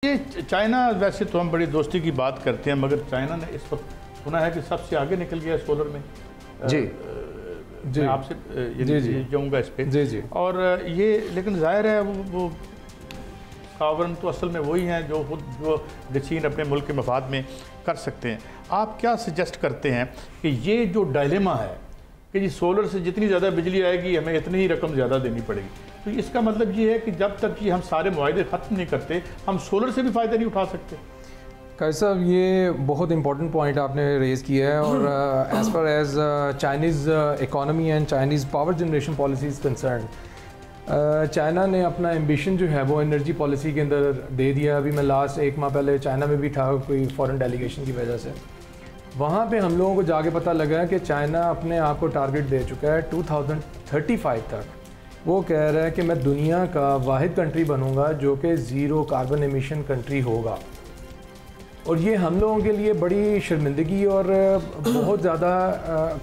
ये चाइना, वैसे तो हम बड़ी दोस्ती की बात करते हैं, मगर चाइना ने इस वक्त सुना है कि सबसे आगे निकल गया सोलर में। जी जी, मैं आपसे जाऊँगा इस पे। जी जी। और ये लेकिन जाहिर है वो सावरन तो असल में वही हैं जो चीन अपने मुल्क के मफाद में कर सकते हैं। आप क्या सजेस्ट करते हैं कि ये जो डायलेमा है कि जी सोलर से जितनी ज़्यादा बिजली आएगी हमें इतनी ही रकम ज़्यादा देनी पड़ेगी, तो इसका मतलब ये है कि जब तक कि हम सारे मुआहदे ख़त्म नहीं करते हम सोलर से भी फ़ायदा नहीं उठा सकते। काजी साहब, ये बहुत इंपॉर्टेंट पॉइंट आपने रेज़ किया है और as far as Chinese economy and Chinese power generation policy is concern, China ने अपना एम्बिशन जो है वो एनर्जी पॉलिसी के अंदर दे दिया। अभी मैं लास्ट एक माह पहले चाइना में भी था कोई फॉरेन डेलीगेशन की वजह से, वहाँ पे हम लोगों को जाके पता लगा कि चाइना अपने आप को टारगेट दे चुका है 2035 तक। वो कह रहा है कि मैं दुनिया का वाहिद कंट्री बनूंगा जो कि ज़ीरो कार्बन एमिशन कंट्री होगा। और ये हम लोगों के लिए बड़ी शर्मिंदगी और बहुत ज़्यादा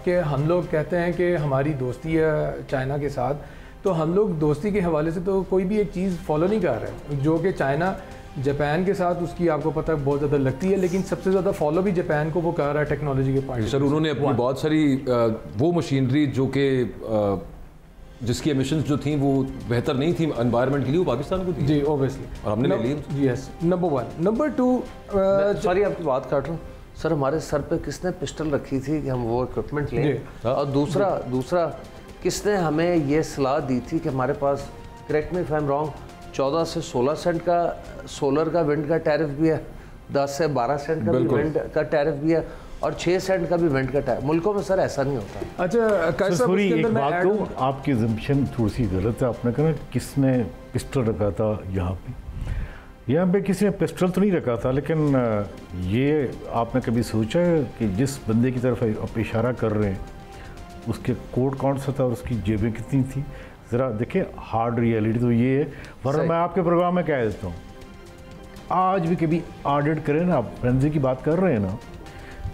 कि हम लोग कहते हैं कि हमारी दोस्ती है चाइना के साथ, तो हम लोग दोस्ती के हवाले से तो कोई भी एक चीज़ फॉलो नहीं कर रहे, जो कि चाइना जापान के साथ उसकी आपको पता बहुत ज़्यादा लगती है, लेकिन सबसे ज़्यादा फॉलो भी जापान को वो कर रहा है टेक्नोलॉजी के पॉइंट। सर, उन्होंने अपनी बहुत सारी वो मशीनरी जो कि जिसकी एमिशंस जो थी वो बेहतर नहीं थी एनवायरनमेंट के लिए, वो पाकिस्तान को दी। जी ओब्वियसली, और हमने ले ली। Yes, number 1। नंबर 2, सॉरी आपकी बात काट रहा हूँ सर, हमारे सर पे किसने पिस्टल रखी थी कि हम वो इक्विपमेंट लें? और दूसरा किसने हमें ये सलाह दी थी कि हमारे पास, correct me if I am wrong, 14 से 16 सेंट का सोलर का विंड का टैरिफ भी है, 10 से 12 सेंट का भी विंड का टैरिफ भी है, और 6 सेंट का भी विंड का टैरिफ। मुल्कों में सर ऐसा नहीं होता। अच्छा सॉरी, एक बात कहूँ, आपकी एजम्पशन थोड़ी सी गलत है। आपने कहा किसने पिस्टल रखा था यहाँ पे किसी ने पिस्टल तो नहीं रखा था, लेकिन ये आपने कभी सोचा है कि जिस बंदे की तरफ आप इशारा कर रहे हैं उसके कोट कौन सा था और उसकी जेबें कितनी थी? ज़रा देखिए, हार्ड रियलिटी तो ये है। वरना मैं आपके प्रोग्राम में कह देता हूँ, आज भी कभी ऑडिट करें ना, आप फ्रेंजी की बात कर रहे हैं ना,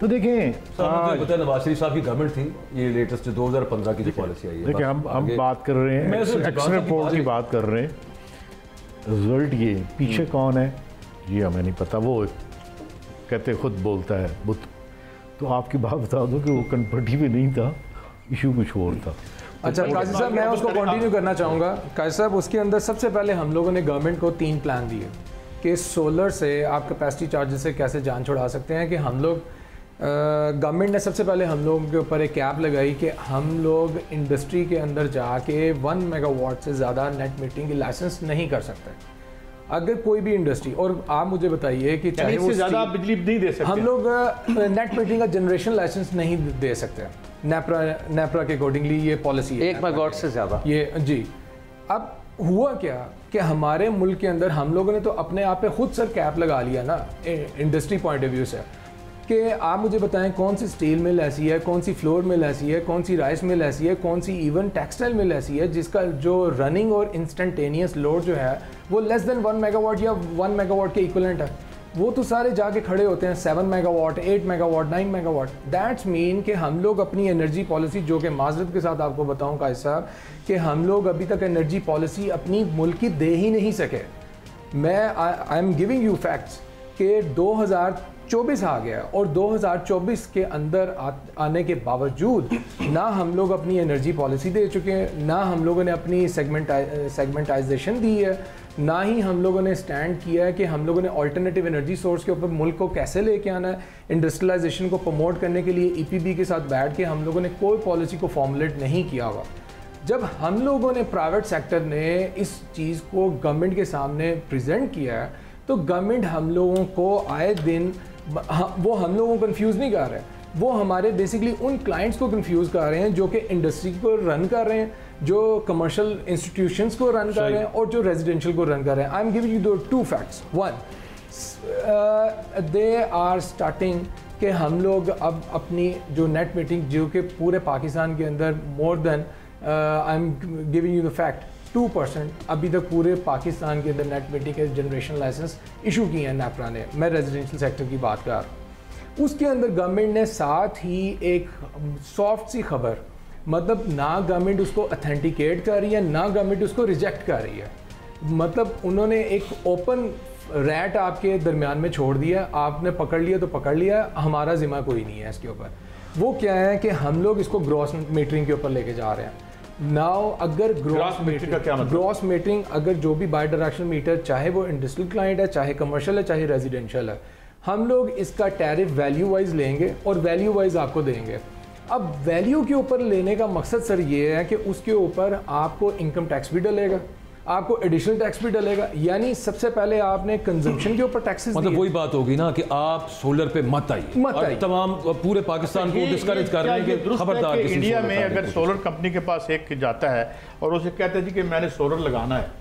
तो देखें पता है नवाज शरीफ साहब की गवर्नमेंट थी, ये लेटेस्ट 2015 की जो पॉलिसी आई है। देखिए, हम बात कर रहे हैं, एक्शन रिपोर्ट की बात कर रहे हैं, रिजल्ट ये पीछे कौन है ये हमें नहीं पता। वो कहते खुद बोलता है बुत। तो आपकी बात बता दो कि वो कन्वर्टी भी नहीं था, इशू कुछ और था। अच्छा काजी साहब, मैं उसको कंटिन्यू करना चाहूँगा। काजी साहब, उसके अंदर सबसे पहले हम लोगों ने गवर्नमेंट को 3 प्लान दिए कि सोलर से आप कैपेसिटी चार्जेस से कैसे जान छुड़ा सकते हैं। कि हम लोग गवर्नमेंट ने सबसे पहले हम लोगों के ऊपर एक कैप लगाई कि हम लोग इंडस्ट्री के अंदर जाके 1 मेगावाट से ज़्यादा नेट मीटरिंग की लाइसेंस नहीं कर सकते। अगर कोई भी इंडस्ट्री, और आप मुझे बताइए कि चाहे वो ज़्यादा बिजली नहीं दे सकते, हम लोग नेट मीटरिंग का जनरेशन लाइसेंस नहीं दे सकते। नेपरा के अकॉर्डिंगली ये पॉलिसी है 1 मेगावाट से ज़्यादा। ये जी। अब हुआ क्या कि हमारे मुल्क के अंदर हम लोगों ने तो अपने आप पे खुद सर कैप लगा लिया ना इंडस्ट्री पॉइंट ऑफ व्यू से, कि आप मुझे बताएं कौन सी स्टील मिल ऐसी है, कौन सी फ्लोर मिल ऐसी है, कौन सी राइस मिल ऐसी है, कौन सी इवन टेक्सटाइल मिल ऐसी है जिसका जो रनिंग और इंस्टेंटेनियस लोड जो है वो लेस देन 1 मेगावाट या 1 मेगावाट के इक्विवेलेंट है। वो तो सारे जाके खड़े होते हैं 7 megawatt, 8 megawatt, 9 megawatt. That's mean कि हम लोग अपनी एनर्जी पॉलिसी, जो कि माजरत के साथ आपको बताऊं काजी साहब, कि हम लोग अभी तक एनर्जी पॉलिसी अपनी मुल्क की दे ही नहीं सके। I am giving you facts कि 2024 आ गया और 2024 के अंदर आने के बावजूद ना हम लोग अपनी एनर्जी पॉलिसी दे चुके हैं, ना हम लोगों ने अपनी सेगमेंटाइजेशन दी है, ना ही हम लोगों ने स्टैंड किया है कि हम लोगों ने अल्टरनेटिव एनर्जी सोर्स के ऊपर मुल्क को कैसे लेके आना है। इंडस्ट्रियलाइजेशन को प्रमोट करने के लिए EPB के साथ बैठ के हम लोगों ने कोई पॉलिसी को फॉर्मुलेट नहीं किया हुआ। जब हम लोगों ने, प्राइवेट सेक्टर ने इस चीज़ को गवर्नमेंट के सामने प्रेजेंट किया है, तो गवर्नमेंट हम लोगों को आए दिन वो हम लोगों को कंफ्यूज नहीं कर रहे हैं, वो हमारे बेसिकली उन क्लाइंट्स को कंफ्यूज कर रहे हैं जो कि इंडस्ट्री को रन कर रहे हैं, जो कमर्शियल इंस्टीट्यूशंस को रन कर रहे हैं और जो रेजिडेंशियल को रन कर रहे हैं। आई एम गिविंग यू दो 2 फैक्ट्स। 1, दे आर स्टार्टिंग कि हम लोग अब अपनी जो नेट मीटिंग, जो कि पूरे पाकिस्तान के अंदर more than, I am giving you the fact, 2% अभी तक पूरे पाकिस्तान के अंदर नेट मीटिंग के जनरेशन लाइसेंस इशू किए हैं नेपरा ने। मैं रेजिडेंशियल सेक्टर की बात कर रहा हूँ। उसके अंदर गवर्नमेंट ने साथ ही एक सॉफ्ट सी खबर, मतलब ना गवर्नमेंट उसको अथेंटिकेट कर रही है, ना गवर्नमेंट उसको रिजेक्ट कर रही है, मतलब उन्होंने एक ओपन रैट आपके दरमियान में छोड़ दिया, आपने पकड़ लिया तो पकड़ लिया, हमारा जिम्मा कोई नहीं है इसके ऊपर। वो क्या है कि हम लोग इसको ग्रॉस मीटरिंग के ऊपर लेके जा रहे हैं। नाउ अगर ग्रॉस मीटरिंग का क्या मतलब? ग्रॉस मीटरिंग अगर जो भी बाई डायरेक्शनल मीटर, चाहे वो इंडस्ट्रियल क्लाइंट है, चाहे कमर्शियल है, चाहे रेजिडेंशियल है, हम लोग इसका टैरिफ वैल्यू वाइज लेंगे और वैल्यू वाइज आपको देंगे। अब वैल्यू के ऊपर लेने का मकसद सर ये है कि उसके ऊपर आपको इनकम टैक्स भी डलेगा, आपको एडिशनल टैक्स भी डलेगा, यानी सबसे पहले आपने कंजम्पशन के ऊपर टैक्सेस मतलब वही बात होगी ना कि आप सोलर पे मत आइए, तमाम पूरे पाकिस्तान को डिस्करेज कर रहे हैं कि खबरदार। इंडिया में अगर सोलर कंपनी के पास एक जाता है और उसे कहता है जी कि मैंने सोलर लगाना है,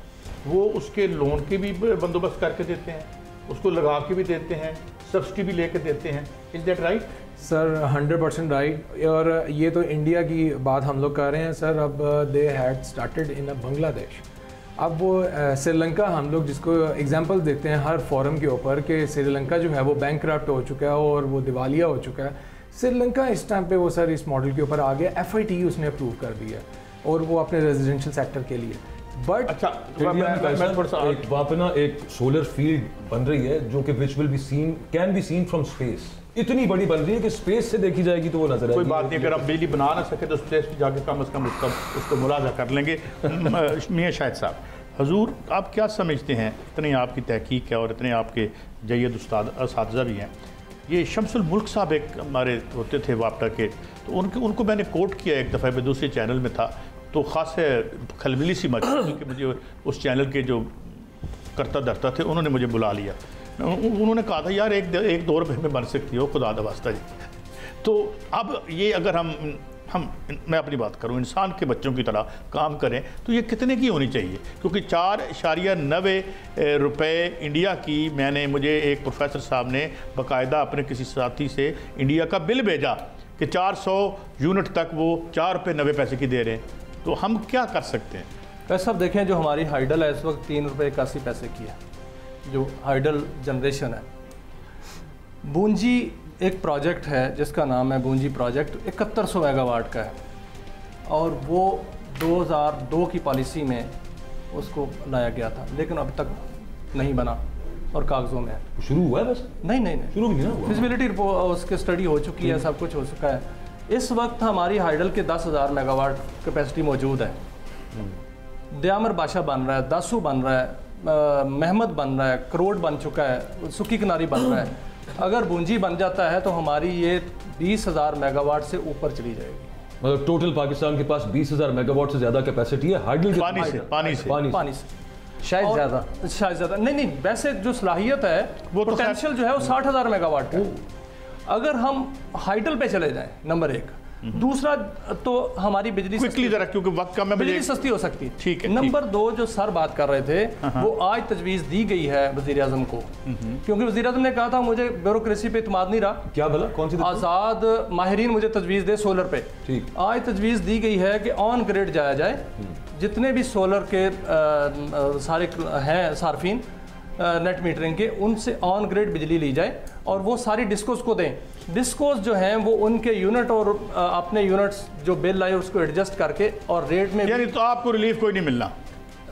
वो उसके लोन के भी बंदोबस्त करके देते हैं, उसको लगा के भी देते हैं, सब्सिडी भी लेके देते हैं। Is that right sir? 100% right. और ये तो इंडिया की बात हम लोग कर रहे हैं सर। अब they had started in Bangladesh. अब वो श्रीलंका, हम लोग जिसको एग्जांपल देते हैं हर फोरम के ऊपर कि श्रीलंका जो है वो बैंकक्रप्ट हो चुका है और वो दिवालिया हो चुका है। श्रीलंका इस टाइम पे वो सर इस मॉडल के ऊपर आ गया, FIT उसने अप्रूव कर दिया और वो अपने रेजिडेंशियल सेक्टर के लिए। बट अच्छा, वहाँ पे ना एक सोलर फील्ड बन रही है जो कि which will be seen, can be seen from space. इतनी बड़ी बन रही है कि स्पेस से देखी जाएगी तो वो नजर आएगी। कोई बात नहीं, अगर आप बिजली बना ना सके तो स्पेस पे जाके कम से कम उसको मुलाजा कर लेंगे। मियां शाहिद साहब, हजूर आप क्या समझते हैं, इतनी आपकी तहकीक है और इतने आपके जय्यद उस्ताद भी हैं, ये शमसुल मुल्क साहब एक हमारे होते थे वापटा के, तो उनको मैंने कोट किया एक दफ़ा पे दूसरे चैनल में था, तो ख़ास खलबली सी मची क्योंकि मुझे उस चैनल के जो करता धरता थे उन्होंने मुझे बुला लिया। उन्होंने कहा था यार एक 2 रुपये में बन सकती हो, खुदा दा वास्ता जी। तो अब ये अगर मैं अपनी बात करूं, इंसान के बच्चों की तरह काम करें तो ये कितने की होनी चाहिए? क्योंकि 4.90 रुपये इंडिया की, मुझे एक प्रोफेसर साहब ने बाकायदा अपने किसी साथी से इंडिया का बिल भेजा कि 400 यूनिट तक वो 4.90 रुपये की दे रहे हैं, तो हम क्या कर सकते हैं? वैसे सब देखें, जो हमारी हाइडल है इस वक्त 3.81 रुपये की है, जो हाइडल जनरेशन है। बूंजी एक प्रोजेक्ट है जिसका नाम है बूंजी प्रोजेक्ट, 7100 मेगावाट का है और वो 2002 की पॉलिसी में उसको लाया गया था, लेकिन अब तक नहीं बना और कागज़ों में है। शुरू हुआ है बस? नहीं शुरू भी नहीं हुआ। फिजिबिलिटी उसकी स्टडी हो चुकी है, सब कुछ हो चुका है। इस वक्त हमारी हाइडल के 10,000 मेगावाट कैपेसिटी मौजूद है। दयामर बादशाह बन रहा है, दासू बन रहा है, महमद बन रहा है, करोड़ बन चुका है, सुकी किनारी बन रहा है। अगर बूंजी बन जाता है तो हमारी ये 20,000 मेगावाट से ऊपर चली जाएगी। मतलब टोटल पाकिस्तान के पास 20,000 मेगावाट से ज़्यादा कैपेसिटी है हाइडल के पानी से शायद ज़्यादा नहीं, वैसे जो सलाहियत है वो पोटेंशियल जो है वो 60,000 मेगावाट का। अगर हम हाइडल पे चले जाएं, नंबर 1। दूसरा तो हमारी बिजली क्योंकि वक्त कम है, बिजली सस्ती हो सकती है। ठीक है। नंबर 2 जो सर बात कर रहे थे, वो आज तजवीज़ दी गई है वज़ीर आज़म को, क्योंकि वज़ीर आज़म ने कहा था मुझे ब्यूरोक्रेसी पे इत्मीनान नहीं रहा। क्या बोला? कौन सी? आज़ाद माहिरीन मुझे तजवीज़ दे सोलर पे। ठीक। आज तजवीज़ दी गई है कि ऑन ग्रिड जाया जाए, जितने भी सोलर के सारे हैं सार्फिन नेट मीटरिंग के, उनसे ऑन ग्रिड बिजली ली जाए और वो सारी डिस्कोस को दें। डिस्कोस जो हैं वो उनके यूनिट और अपने यूनिट्स जो बिल आए उसको एडजस्ट करके और रेट में, यानी तो आपको रिलीफ कोई नहीं मिलना।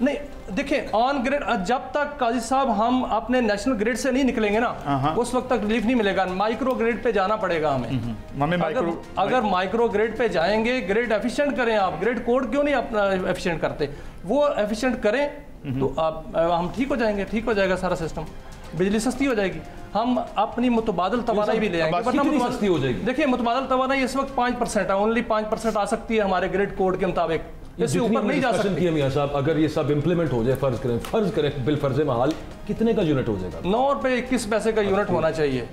नहीं, देखें ऑन ग्रिड जब तक काजी साहब हम अपने नेशनल ग्रिड से नहीं निकलेंगे ना, उस वक्त तक रिलीफ नहीं मिलेगा। माइक्रो ग्रिड पे जाना पड़ेगा हमें। अगर माइक्रो ग्रिड पे जाएंगे, ग्रिड एफिशिएंट करें। आप ग्रिड कोड क्यों नहीं अपना एफिशिएंट करते? वो एफिशिएंट करें तो हम ठीक हो जाएंगे, ठीक हो जाएगा सारा सिस्टम, बिजली सस्ती हो जाएगी। हम अपनी मुतबादल तवानाई भी ले आएंगे। सस्ती हो जाएगी। देखिए मुतबादल तवानाई इस वक्त 5% है, ओनली 5% आ सकती है हमारे ग्रिड कोड के मुताबिक, इससे ऊपर नहीं जा सकती। मियां साहब, अगर ये सब इंप्लीमेंट हो जाए, फर्ज करें बिल फर्ज महाल, कितने का यूनिट हो जाएगा? 9 रुपये 21 पैसे का यूनिट होना चाहिए।